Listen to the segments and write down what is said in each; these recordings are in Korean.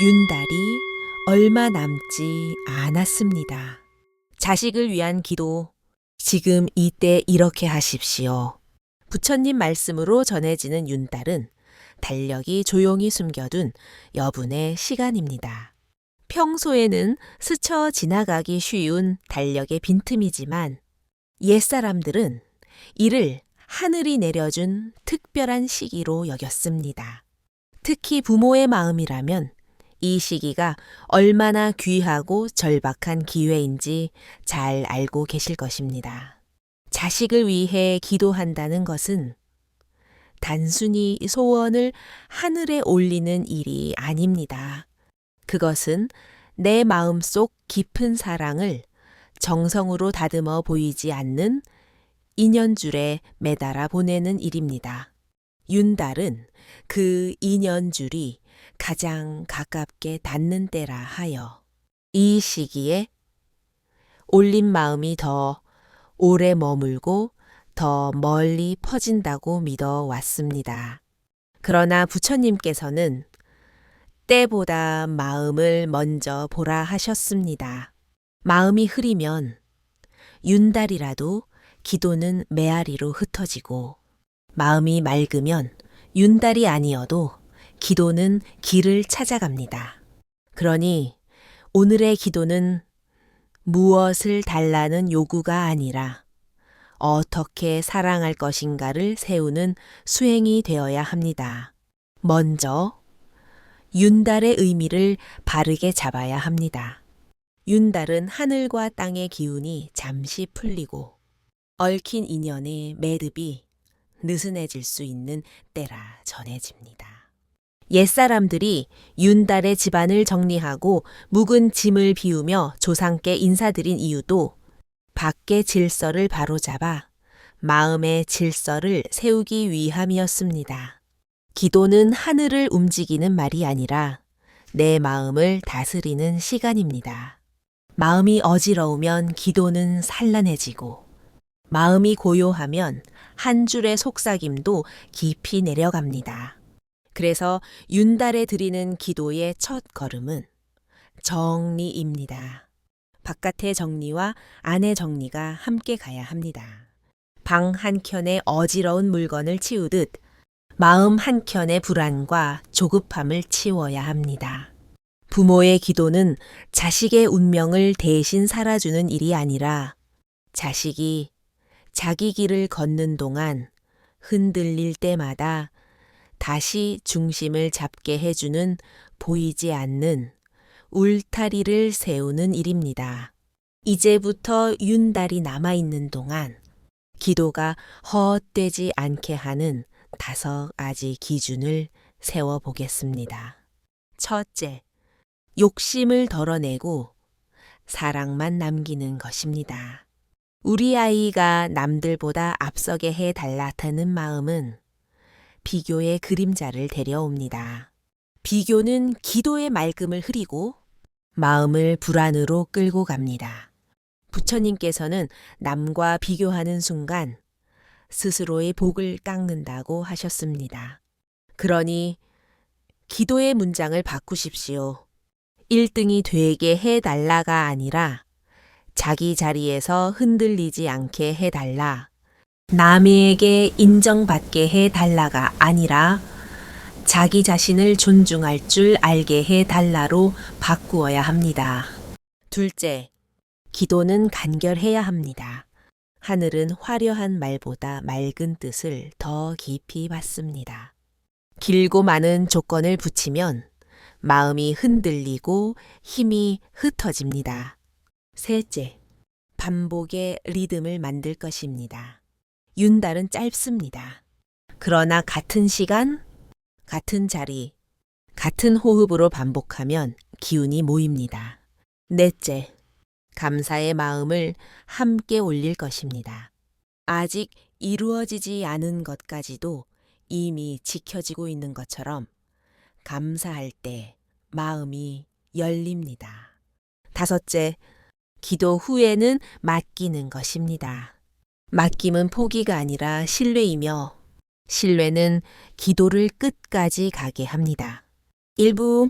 윤달이 얼마 남지 않았습니다. 자식을 위한 기도, 지금 이때 이렇게 하십시오. 부처님 말씀으로 전해지는 윤달은 달력이 조용히 숨겨둔 여분의 시간입니다. 평소에는 스쳐 지나가기 쉬운 달력의 빈틈이지만 옛사람들은 이를 하늘이 내려준 특별한 시기로 여겼습니다. 특히 부모의 마음이라면 이 시기가 얼마나 귀하고 절박한 기회인지 잘 알고 계실 것입니다. 자식을 위해 기도한다는 것은 단순히 소원을 하늘에 올리는 일이 아닙니다. 그것은 내 마음속 깊은 사랑을 정성으로 다듬어 보이지 않는 인연줄에 매달아 보내는 일입니다. 윤달은 그 인연줄이 가장 가깝게 닿는 때라 하여 이 시기에 올린 마음이 더 오래 머물고 더 멀리 퍼진다고 믿어 왔습니다. 그러나 부처님께서는 때보다 마음을 먼저 보라 하셨습니다. 마음이 흐리면 윤달이라도 기도는 메아리로 흩어지고 마음이 맑으면 윤달이 아니어도 기도는 길을 찾아갑니다. 그러니 오늘의 기도는 무엇을 달라는 요구가 아니라 어떻게 사랑할 것인가를 세우는 수행이 되어야 합니다. 먼저 윤달의 의미를 바르게 잡아야 합니다. 윤달은 하늘과 땅의 기운이 잠시 풀리고 얽힌 인연의 매듭이 느슨해질 수 있는 때라 전해집니다. 옛사람들이 윤달의 집안을 정리하고 묵은 짐을 비우며 조상께 인사드린 이유도 밖의 질서를 바로잡아 마음의 질서를 세우기 위함이었습니다. 기도는 하늘을 움직이는 말이 아니라 내 마음을 다스리는 시간입니다. 마음이 어지러우면 기도는 산란해지고 마음이 고요하면 한 줄의 속삭임도 깊이 내려갑니다. 그래서 윤달에 드리는 기도의 첫 걸음은 정리입니다. 바깥의 정리와 안의 정리가 함께 가야 합니다. 방 한켠에 어지러운 물건을 치우듯 마음 한켠의 불안과 조급함을 치워야 합니다. 부모의 기도는 자식의 운명을 대신 살아주는 일이 아니라 자식이 자기 길을 걷는 동안 흔들릴 때마다 다시 중심을 잡게 해주는 보이지 않는 울타리를 세우는 일입니다. 이제부터 윤달이 남아있는 동안 기도가 헛되지 않게 하는 5가지 기준을 세워보겠습니다. 첫째, 욕심을 덜어내고 사랑만 남기는 것입니다. 우리 아이가 남들보다 앞서게 해달라는 마음은 비교의 그림자를 데려옵니다. 비교는 기도의 맑음을 흐리고 마음을 불안으로 끌고 갑니다. 부처님께서는 남과 비교하는 순간 스스로의 복을 깎는다고 하셨습니다. 그러니 기도의 문장을 바꾸십시오. 1등이 되게 해달라가 아니라 자기 자리에서 흔들리지 않게 해달라. 남에게 인정받게 해달라가 아니라 자기 자신을 존중할 줄 알게 해달라로 바꾸어야 합니다. 둘째, 기도는 간결해야 합니다. 하늘은 화려한 말보다 맑은 뜻을 더 깊이 받습니다. 길고 많은 조건을 붙이면 마음이 흔들리고 힘이 흩어집니다. 셋째, 반복의 리듬을 만들 것입니다. 윤달은 짧습니다. 그러나 같은 시간, 같은 자리, 같은 호흡으로 반복하면 기운이 모입니다. 넷째, 감사의 마음을 함께 올릴 것입니다. 아직 이루어지지 않은 것까지도 이미 지켜지고 있는 것처럼 감사할 때 마음이 열립니다. 다섯째, 기도 후에는 맡기는 것입니다. 맡김은 포기가 아니라 신뢰이며 신뢰는 기도를 끝까지 가게 합니다. 일부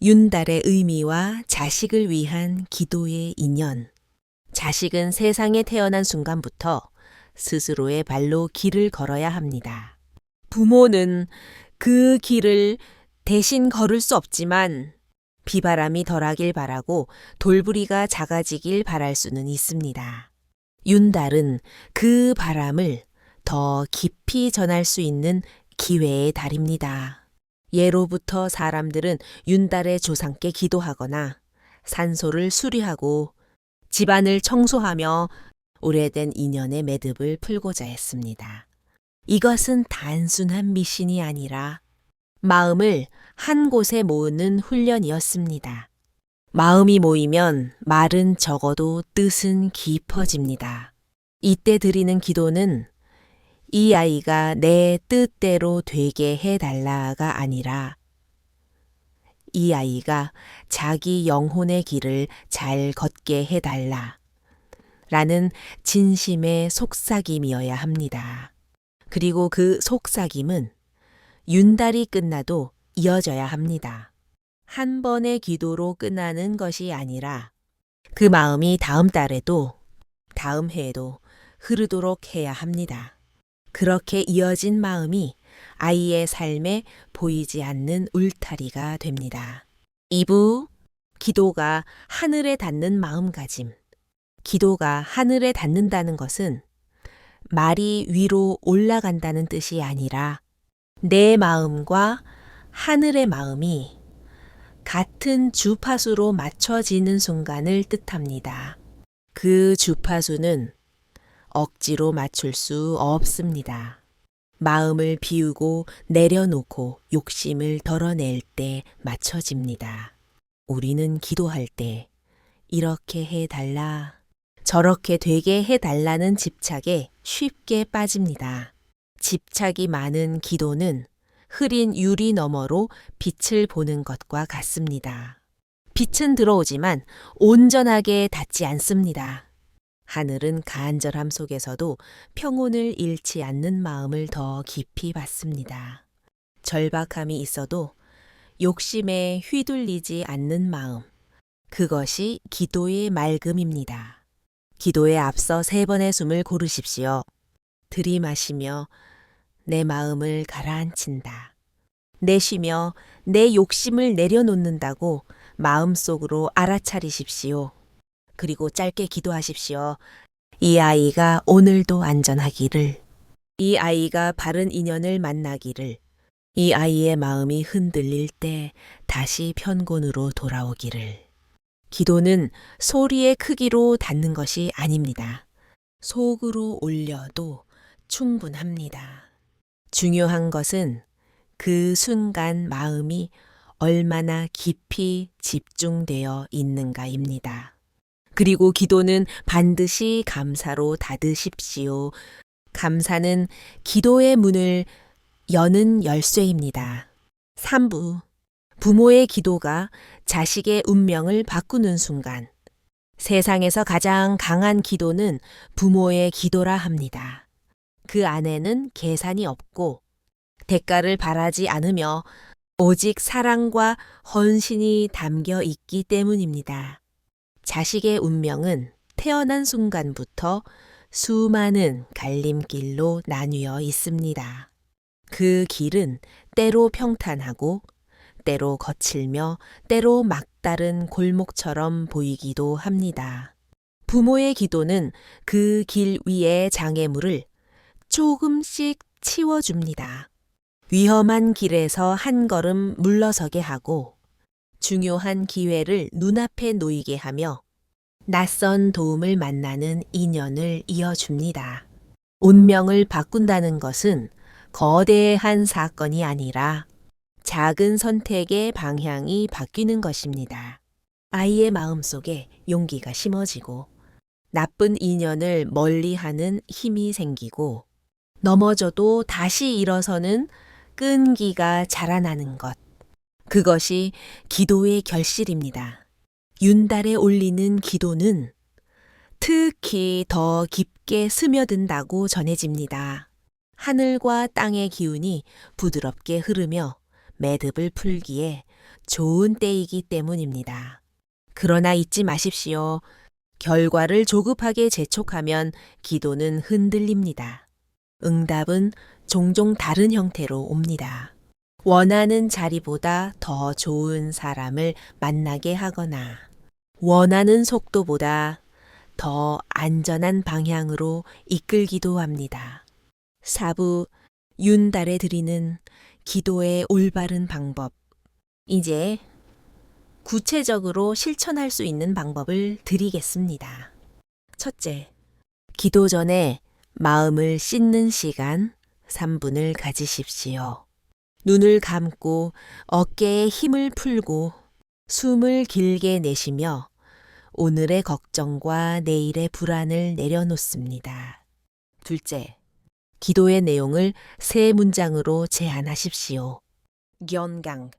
윤달의 의미와 자식을 위한 기도의 인연. 자식은 세상에 태어난 순간부터 스스로의 발로 길을 걸어야 합니다. 부모는 그 길을 대신 걸을 수 없지만 비바람이 덜하길 바라고 돌부리가 작아지길 바랄 수는 있습니다. 윤달은 그 바람을 더 깊이 전할 수 있는 기회의 달입니다. 예로부터 사람들은 윤달의 조상께 기도하거나 산소를 수리하고 집안을 청소하며 오래된 인연의 매듭을 풀고자 했습니다. 이것은 단순한 미신이 아니라 마음을 한 곳에 모으는 훈련이었습니다. 마음이 모이면 말은 적어도 뜻은 깊어집니다. 이때 드리는 기도는 이 아이가 내 뜻대로 되게 해달라가 아니라 이 아이가 자기 영혼의 길을 잘 걷게 해달라 라는 진심의 속삭임이어야 합니다. 그리고 그 속삭임은 윤달이 끝나도 이어져야 합니다. 한 번의 기도로 끝나는 것이 아니라 그 마음이 다음 달에도 다음 해에도 흐르도록 해야 합니다. 그렇게 이어진 마음이 아이의 삶에 보이지 않는 울타리가 됩니다. 2부 기도가 하늘에 닿는 마음가짐. 기도가 하늘에 닿는다는 것은 말이 위로 올라간다는 뜻이 아니라 내 마음과 하늘의 마음이 같은 주파수로 맞춰지는 순간을 뜻합니다. 그 주파수는 억지로 맞출 수 없습니다. 마음을 비우고 내려놓고 욕심을 덜어낼 때 맞춰집니다. 우리는 기도할 때 이렇게 해달라, 저렇게 되게 해달라는 집착에 쉽게 빠집니다. 집착이 많은 기도는 흐린 유리 너머로 빛을 보는 것과 같습니다. 빛은 들어오지만 온전하게 닿지 않습니다. 하늘은 간절함 속에서도 평온을 잃지 않는 마음을 더 깊이 받습니다. 절박함이 있어도 욕심에 휘둘리지 않는 마음, 그것이 기도의 맑음입니다. 기도에 앞서 3번의 숨을 고르십시오. 들이마시며 내 마음을 가라앉힌다. 내쉬며 내 욕심을 내려놓는다고 마음속으로 알아차리십시오. 그리고 짧게 기도하십시오. 이 아이가 오늘도 안전하기를, 이 아이가 바른 인연을 만나기를, 이 아이의 마음이 흔들릴 때 다시 편곤으로 돌아오기를. 기도는 소리의 크기로 닿는 것이 아닙니다. 속으로 올려도 충분합니다. 중요한 것은 그 순간 마음이 얼마나 깊이 집중되어 있는가입니다. 그리고 기도는 반드시 감사로 닫으십시오. 감사는 기도의 문을 여는 열쇠입니다. 3부 부모의 기도가 자식의 운명을 바꾸는 순간. 세상에서 가장 강한 기도는 부모의 기도라 합니다. 그 안에는 계산이 없고 대가를 바라지 않으며 오직 사랑과 헌신이 담겨 있기 때문입니다. 자식의 운명은 태어난 순간부터 수많은 갈림길로 나뉘어 있습니다. 그 길은 때로 평탄하고 때로 거칠며 때로 막다른 골목처럼 보이기도 합니다. 부모의 기도는 그 길 위의 장애물을 조금씩 치워줍니다. 위험한 길에서 한 걸음 물러서게 하고 중요한 기회를 눈앞에 놓이게 하며 낯선 도움을 만나는 인연을 이어줍니다. 운명을 바꾼다는 것은 거대한 사건이 아니라 작은 선택의 방향이 바뀌는 것입니다. 아이의 마음속에 용기가 심어지고 나쁜 인연을 멀리하는 힘이 생기고 넘어져도 다시 일어서는 끈기가 자라나는 것. 그것이 기도의 결실입니다. 윤달에 올리는 기도는 특히 더 깊게 스며든다고 전해집니다. 하늘과 땅의 기운이 부드럽게 흐르며 매듭을 풀기에 좋은 때이기 때문입니다. 그러나 잊지 마십시오. 결과를 조급하게 재촉하면 기도는 흔들립니다. 응답은 종종 다른 형태로 옵니다. 원하는 자리보다 더 좋은 사람을 만나게 하거나 원하는 속도보다 더 안전한 방향으로 이끌기도 합니다. 4부 윤달에 드리는 기도의 올바른 방법. 이제 구체적으로 실천할 수 있는 방법을 드리겠습니다. 첫째, 기도 전에 마음을 씻는 시간 3분을 가지십시오. 눈을 감고 어깨에 힘을 풀고 숨을 길게 내쉬며 오늘의 걱정과 내일의 불안을 내려놓습니다. 둘째, 기도의 내용을 3문장으로 제안하십시오. 견강,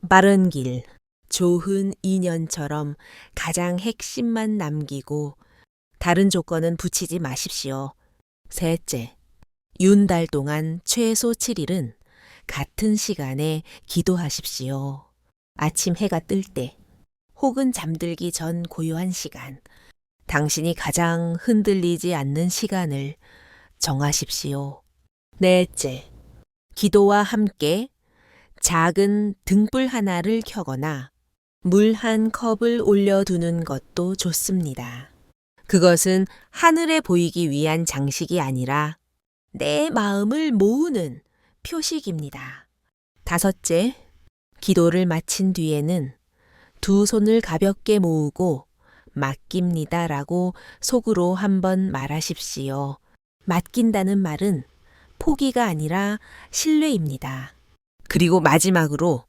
바른 길, 좋은 인연처럼 가장 핵심만 남기고 다른 조건은 붙이지 마십시오. 셋째, 윤달 동안 최소 7일은 같은 시간에 기도하십시오. 아침 해가 뜰 때 혹은 잠들기 전 고요한 시간, 당신이 가장 흔들리지 않는 시간을 정하십시오. 넷째, 기도와 함께 작은 등불 하나를 켜거나 물 한 컵을 올려두는 것도 좋습니다. 그것은 하늘에 보이기 위한 장식이 아니라 내 마음을 모으는 표식입니다. 다섯째, 기도를 마친 뒤에는 두 손을 가볍게 모으고 맡깁니다라고 속으로 한번 말하십시오. 맡긴다는 말은 포기가 아니라 신뢰입니다. 그리고 마지막으로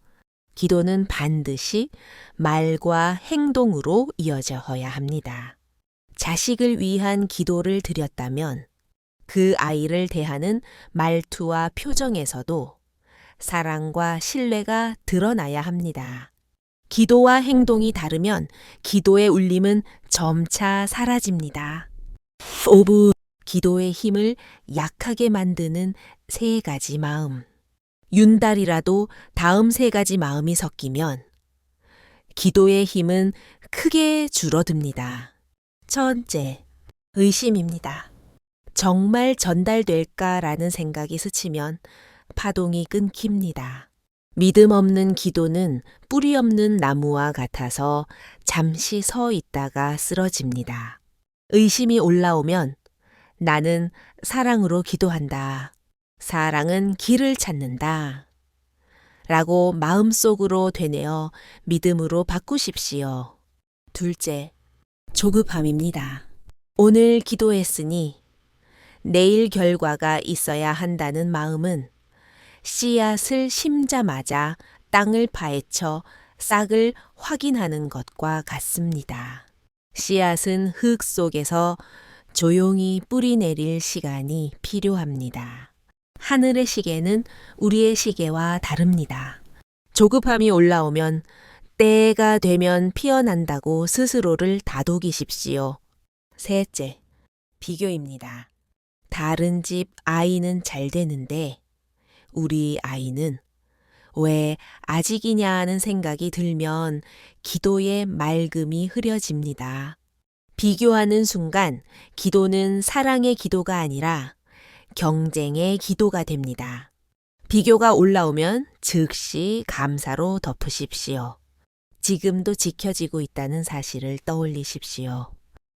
기도는 반드시 말과 행동으로 이어져야 합니다. 자식을 위한 기도를 드렸다면 그 아이를 대하는 말투와 표정에서도 사랑과 신뢰가 드러나야 합니다. 기도와 행동이 다르면 기도의 울림은 점차 사라집니다. 5부 기도의 힘을 약하게 만드는 3가지 마음. 윤달이라도 다음 3가지 마음이 섞이면 기도의 힘은 크게 줄어듭니다. 첫째, 의심입니다. 정말 전달될까라는 생각이 스치면 파동이 끊깁니다. 믿음 없는 기도는 뿌리 없는 나무와 같아서 잠시 서 있다가 쓰러집니다. 의심이 올라오면 나는 사랑으로 기도한다. 사랑은 길을 찾는다. 라고 마음속으로 되뇌어 믿음으로 바꾸십시오. 둘째, 조급함입니다. 오늘 기도했으니 내일 결과가 있어야 한다는 마음은 씨앗을 심자마자 땅을 파헤쳐 싹을 확인하는 것과 같습니다. 씨앗은 흙 속에서 조용히 뿌리 내릴 시간이 필요합니다. 하늘의 시계는 우리의 시계와 다릅니다. 조급함이 올라오면 때가 되면 피어난다고 스스로를 다독이십시오. 셋째, 비교입니다. 다른 집 아이는 잘 되는데 우리 아이는 왜 아직이냐 하는 생각이 들면 기도의 맑음이 흐려집니다. 비교하는 순간 기도는 사랑의 기도가 아니라 경쟁의 기도가 됩니다. 비교가 올라오면 즉시 감사로 덮으십시오. 지금도 지켜지고 있다는 사실을 떠올리십시오.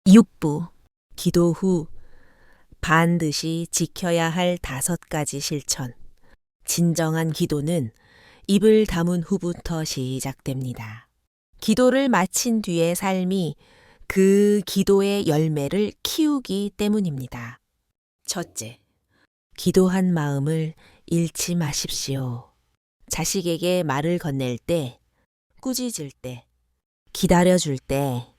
6부 기도 후 반드시 지켜야 할 5가지 실천. 진정한 기도는 입을 다문 후부터 시작됩니다. 기도를 마친 뒤의 삶이 그 기도의 열매를 키우기 때문입니다. 첫째, 기도한 마음을 잃지 마십시오. 자식에게 말을 건넬 때, 꾸짖을 때, 기다려줄 때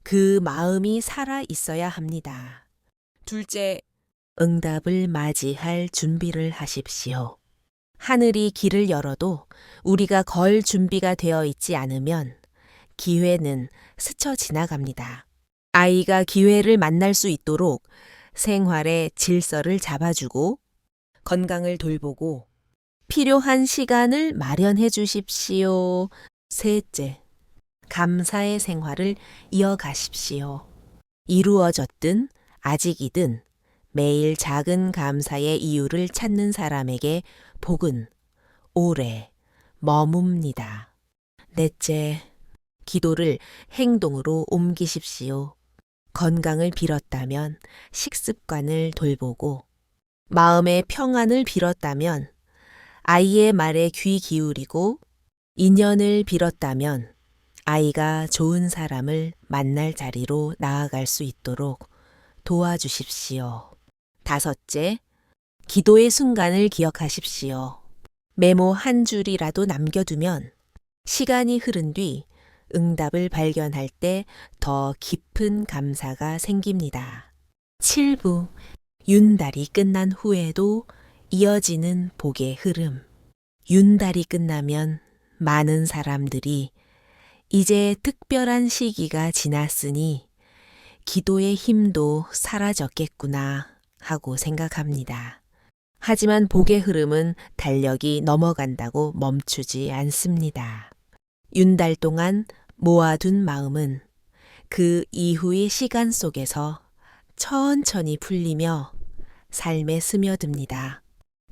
그 마음이 살아 있어야 합니다. 둘째, 응답을 맞이할 준비를 하십시오. 하늘이 길을 열어도 우리가 걸 준비가 되어 있지 않으면 기회는 스쳐 지나갑니다. 아이가 기회를 만날 수 있도록 생활의 질서를 잡아주고 건강을 돌보고 필요한 시간을 마련해 주십시오. 셋째, 감사의 생활을 이어가십시오. 이루어졌든 아직이든 매일 작은 감사의 이유를 찾는 사람에게 복은 오래 머뭅니다. 넷째, 기도를 행동으로 옮기십시오. 건강을 빌었다면 식습관을 돌보고, 마음의 평안을 빌었다면 아이의 말에 귀 기울이고, 인연을 빌었다면 아이가 좋은 사람을 만날 자리로 나아갈 수 있도록 도와주십시오. 다섯째, 기도의 순간을 기억하십시오. 메모 한 줄이라도 남겨두면 시간이 흐른 뒤 응답을 발견할 때 더 깊은 감사가 생깁니다. 7부, 윤달이 끝난 후에도 이어지는 복의 흐름. 윤달이 끝나면 많은 사람들이 이제 특별한 시기가 지났으니 기도의 힘도 사라졌겠구나 하고 생각합니다. 하지만 복의 흐름은 달력이 넘어간다고 멈추지 않습니다. 윤달 동안 모아둔 마음은 그 이후의 시간 속에서 천천히 풀리며 삶에 스며듭니다.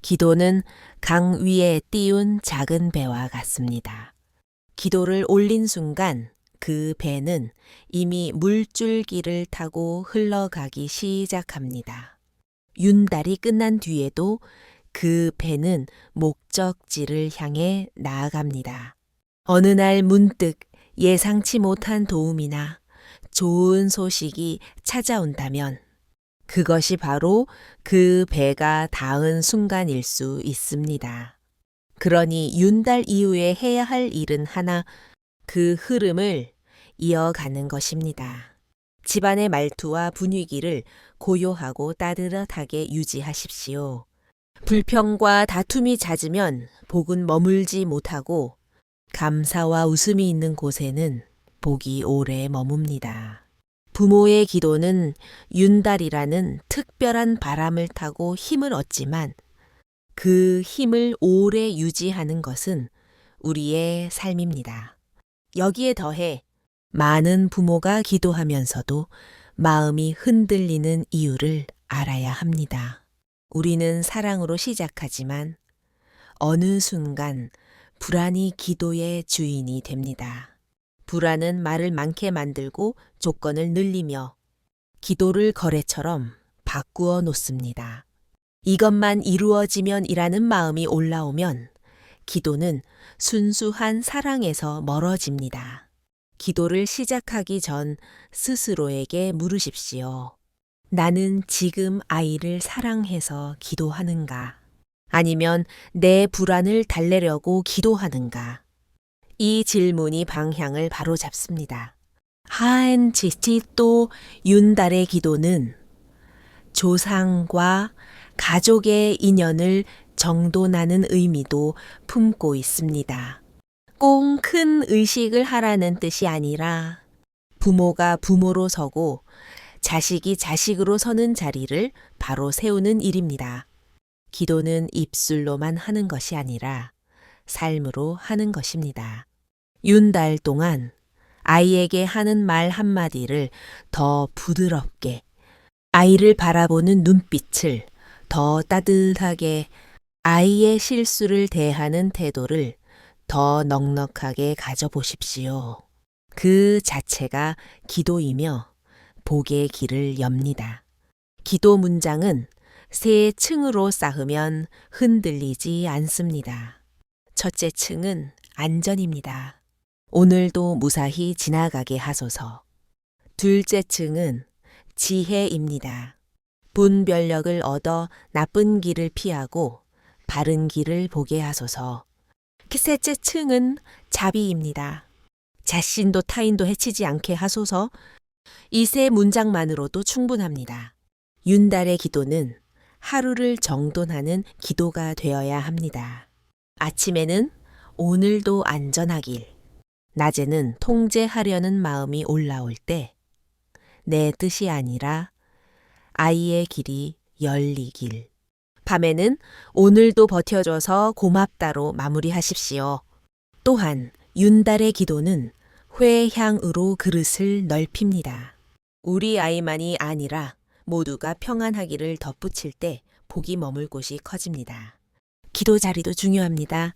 기도는 강 위에 띄운 작은 배와 같습니다. 기도를 올린 순간 그 배는 이미 물줄기를 타고 흘러가기 시작합니다. 윤달이 끝난 뒤에도 그 배는 목적지를 향해 나아갑니다. 어느 날 문득 예상치 못한 도움이나 좋은 소식이 찾아온다면 그것이 바로 그 배가 닿은 순간일 수 있습니다. 그러니 윤달 이후에 해야 할 일은 하나, 그 흐름을 이어가는 것입니다. 집안의 말투와 분위기를 고요하고 따뜻하게 유지하십시오. 불평과 다툼이 잦으면 복은 머물지 못하고 감사와 웃음이 있는 곳에는 복이 오래 머뭅니다. 부모의 기도는 윤달이라는 특별한 바람을 타고 힘을 얻지만 그 힘을 오래 유지하는 것은 우리의 삶입니다. 여기에 더해 많은 부모가 기도하면서도 마음이 흔들리는 이유를 알아야 합니다. 우리는 사랑으로 시작하지만 어느 순간 불안이 기도의 주인이 됩니다. 불안은 말을 많게 만들고 조건을 늘리며 기도를 거래처럼 바꾸어 놓습니다. 이것만 이루어지면이라는 마음이 올라오면 기도는 순수한 사랑에서 멀어집니다. 기도를 시작하기 전 스스로에게 물으십시오. 나는 지금 아이를 사랑해서 기도하는가? 아니면 내 불안을 달래려고 기도하는가? 이 질문이 방향을 바로잡습니다. 하엔치치 또 윤달의 기도는 조상과 가족의 인연을 정돈하는 의미도 품고 있습니다. 꼭 큰 의식을 하라는 뜻이 아니라 부모가 부모로 서고 자식이 자식으로 서는 자리를 바로 세우는 일입니다. 기도는 입술로만 하는 것이 아니라 삶으로 하는 것입니다. 윤달 동안 아이에게 하는 말 한마디를 더 부드럽게, 아이를 바라보는 눈빛을 더 따뜻하게, 아이의 실수를 대하는 태도를 더 넉넉하게 가져보십시오. 그 자체가 기도이며 복의 길을 엽니다. 기도 문장은 세 층으로 쌓으면 흔들리지 않습니다. 첫째 층은 안전입니다. 오늘도 무사히 지나가게 하소서. 둘째 층은 지혜입니다. 분별력을 얻어 나쁜 길을 피하고 바른 길을 보게 하소서. 셋째 층은 자비입니다. 자신도 타인도 해치지 않게 하소서. 이 세 문장만으로도 충분합니다. 윤달의 기도는 하루를 정돈하는 기도가 되어야 합니다. 아침에는 오늘도 안전하길, 낮에는 통제하려는 마음이 올라올 때 내 뜻이 아니라 아이의 길이 열리길, 밤에는 오늘도 버텨줘서 고맙다로 마무리하십시오. 또한 윤달의 기도는 회향으로 그릇을 넓힙니다. 우리 아이만이 아니라 모두가 평안하기를 덧붙일 때 복이 머물 곳이 커집니다. 기도 자리도 중요합니다.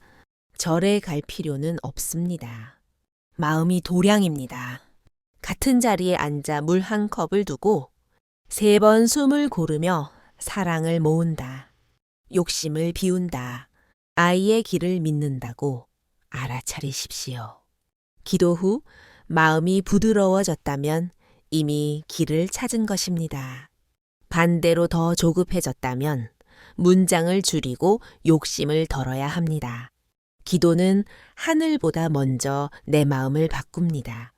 절에 갈 필요는 없습니다. 마음이 도량입니다. 같은 자리에 앉아 물 한 컵을 두고 3번 숨을 고르며 사랑을 모은다. 욕심을 비운다. 아이의 길을 믿는다고 알아차리십시오. 기도 후 마음이 부드러워졌다면 이미 길을 찾은 것입니다. 반대로 더 조급해졌다면 문장을 줄이고 욕심을 덜어야 합니다. 기도는 하늘보다 먼저 내 마음을 바꿉니다.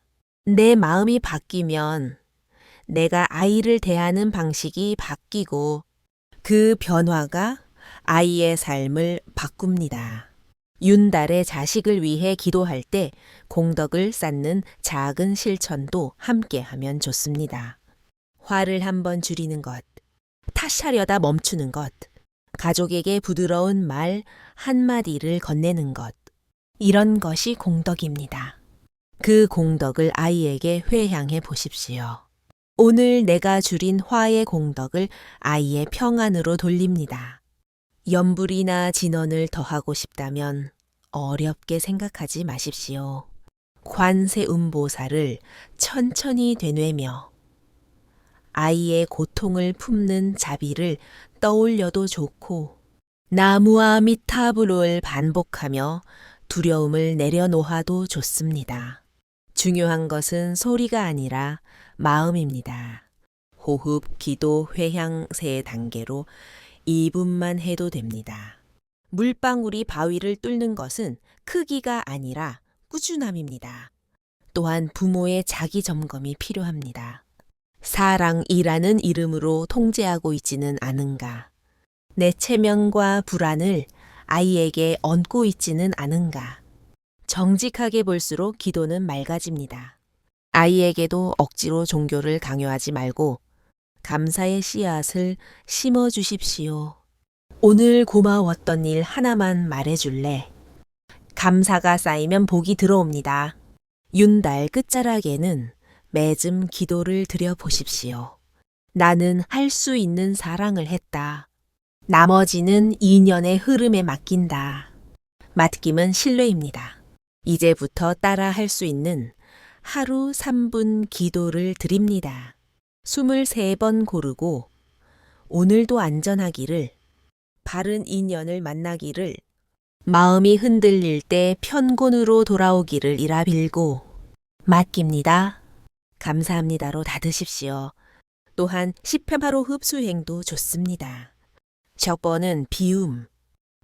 내 마음이 바뀌면 내가 아이를 대하는 방식이 바뀌고 그 변화가 아이의 삶을 바꿉니다. 윤달의 자식을 위해 기도할 때 공덕을 쌓는 작은 실천도 함께 하면 좋습니다. 화를 한번 줄이는 것, 탓하려다 멈추는 것, 가족에게 부드러운 말 한마디를 건네는 것, 이런 것이 공덕입니다. 그 공덕을 아이에게 회향해 보십시오. 오늘 내가 줄인 화의 공덕을 아이의 평안으로 돌립니다. 염불이나 진언을 더하고 싶다면 어렵게 생각하지 마십시오. 관세음보살을 천천히 되뇌며 아이의 고통을 품는 자비를 떠올려도 좋고 나무아 미타불을 반복하며 두려움을 내려놓아도 좋습니다. 중요한 것은 소리가 아니라 마음입니다. 호흡, 기도, 회향 3단계로 2분만 해도 됩니다. 물방울이 바위를 뚫는 것은 크기가 아니라 꾸준함입니다. 또한 부모의 자기 점검이 필요합니다. 사랑이라는 이름으로 통제하고 있지는 않은가? 내 체면과 불안을 아이에게 얹고 있지는 않은가? 정직하게 볼수록 기도는 맑아집니다. 아이에게도 억지로 종교를 강요하지 말고 감사의 씨앗을 심어 주십시오. 오늘 고마웠던 일 하나만 말해줄래? 감사가 쌓이면 복이 들어옵니다. 윤달 끝자락에는 매즘 기도를 드려보십시오. 나는 할 수 있는 사랑을 했다. 나머지는 인연의 흐름에 맡긴다. 맡김은 신뢰입니다. 이제부터 따라 할 수 있는 하루 3분 기도를 드립니다. 23번 고르고 오늘도 안전하기를, 바른 인연을 만나기를, 마음이 흔들릴 때 편곤으로 돌아오기를 이라 빌고 맡깁니다. 감사합니다로 닫으십시오. 또한 10회 흡수행도 좋습니다. 첫 번은 비움,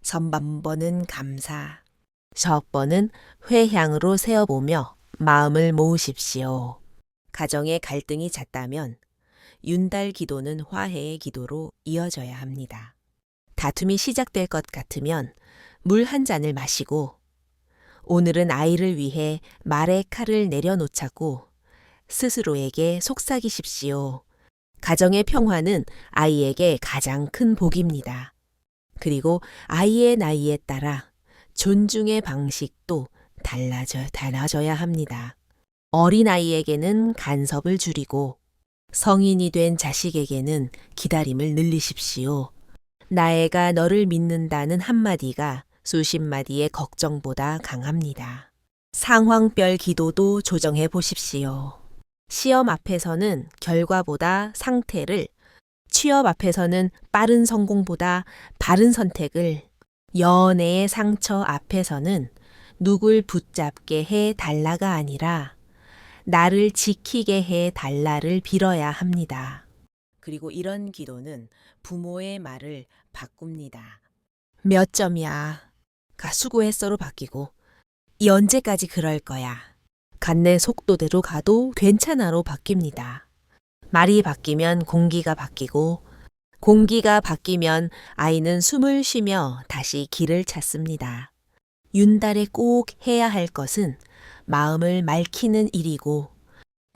선반번은 감사, 첫 번은 회향으로 세어보며 마음을 모으십시오. 가정에 갈등이 잦다면 윤달 기도는 화해의 기도로 이어져야 합니다. 다툼이 시작될 것 같으면 물 한 잔을 마시고 오늘은 아이를 위해 말의 칼을 내려놓자고 스스로에게 속삭이십시오. 가정의 평화는 아이에게 가장 큰 복입니다. 그리고 아이의 나이에 따라 존중의 방식도 달라져야 합니다. 어린아이에게는 간섭을 줄이고 성인이 된 자식에게는 기다림을 늘리십시오. 나애가 너를 믿는다는 한마디가 수십 마디의 걱정보다 강합니다. 상황별 기도도 조정해 보십시오. 시험 앞에서는 결과보다 상태를, 취업 앞에서는 빠른 성공보다 바른 선택을, 연애의 상처 앞에서는 누굴 붙잡게 해 달라가 아니라 나를 지키게 해 달라를 빌어야 합니다. 그리고 이런 기도는 부모의 말을 바꿉니다. 몇 점이야? 가 수고했어로 바뀌고 이 언제까지 그럴 거야? 간내 속도대로 가도 괜찮아로 바뀝니다. 말이 바뀌면 공기가 바뀌고 공기가 바뀌면 아이는 숨을 쉬며 다시 길을 찾습니다. 윤달에 꼭 해야 할 것은 마음을 맑히는 일이고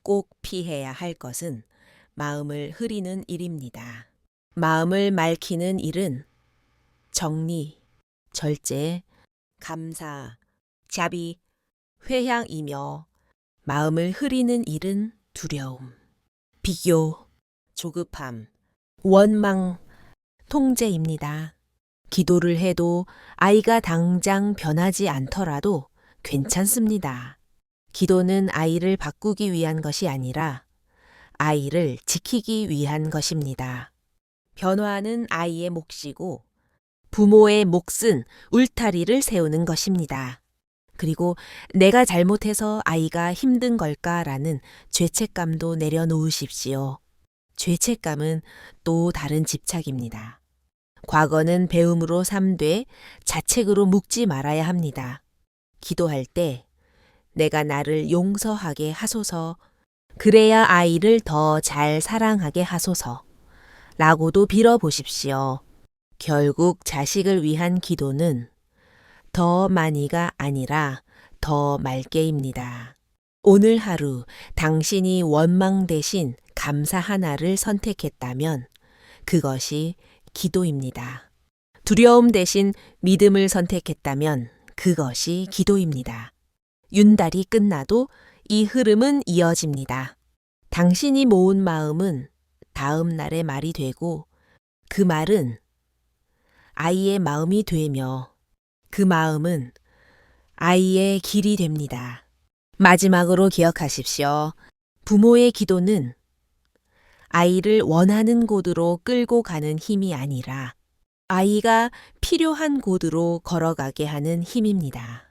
꼭 피해야 할 것은 마음을 흐리는 일입니다. 마음을 맑히는 일은 정리, 절제, 감사, 자비, 회향이며 마음을 흐리는 일은 두려움, 비교, 조급함, 원망, 통제입니다. 기도를 해도 아이가 당장 변하지 않더라도 괜찮습니다. 기도는 아이를 바꾸기 위한 것이 아니라 아이를 지키기 위한 것입니다. 변화는 아이의 몫이고 부모의 몫은 울타리를 세우는 것입니다. 그리고 내가 잘못해서 아이가 힘든 걸까라는 죄책감도 내려놓으십시오. 죄책감은 또 다른 집착입니다. 과거는 배움으로 삼되 자책으로 묵지 말아야 합니다. 기도할 때 내가 나를 용서하게 하소서, 그래야 아이를 더 잘 사랑하게 하소서 라고도 빌어보십시오. 결국 자식을 위한 기도는 더 많이가 아니라 더 맑게입니다. 오늘 하루 당신이 원망 대신 감사 하나를 선택했다면 그것이 기도입니다. 두려움 대신 믿음을 선택했다면 그것이 기도입니다. 윤달이 끝나도 이 흐름은 이어집니다. 당신이 모은 마음은 다음 날의 말이 되고 그 말은 아이의 마음이 되며 그 마음은 아이의 길이 됩니다. 마지막으로 기억하십시오. 부모의 기도는 아이를 원하는 곳으로 끌고 가는 힘이 아니라 아이가 필요한 곳으로 걸어가게 하는 힘입니다.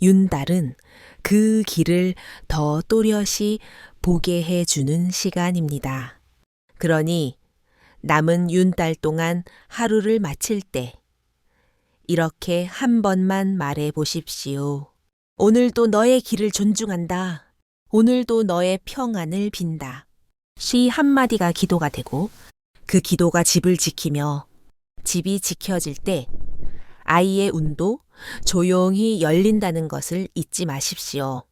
윤달은 그 길을 더 또렷이 보게 해주는 시간입니다. 그러니 남은 윤달 동안 하루를 마칠 때 이렇게 한 번만 말해 보십시오. 오늘도 너의 길을 존중한다. 오늘도 너의 평안을 빈다. 시 한마디가 기도가 되고 그 기도가 집을 지키며 집이 지켜질 때 아이의 운도 조용히 열린다는 것을 잊지 마십시오.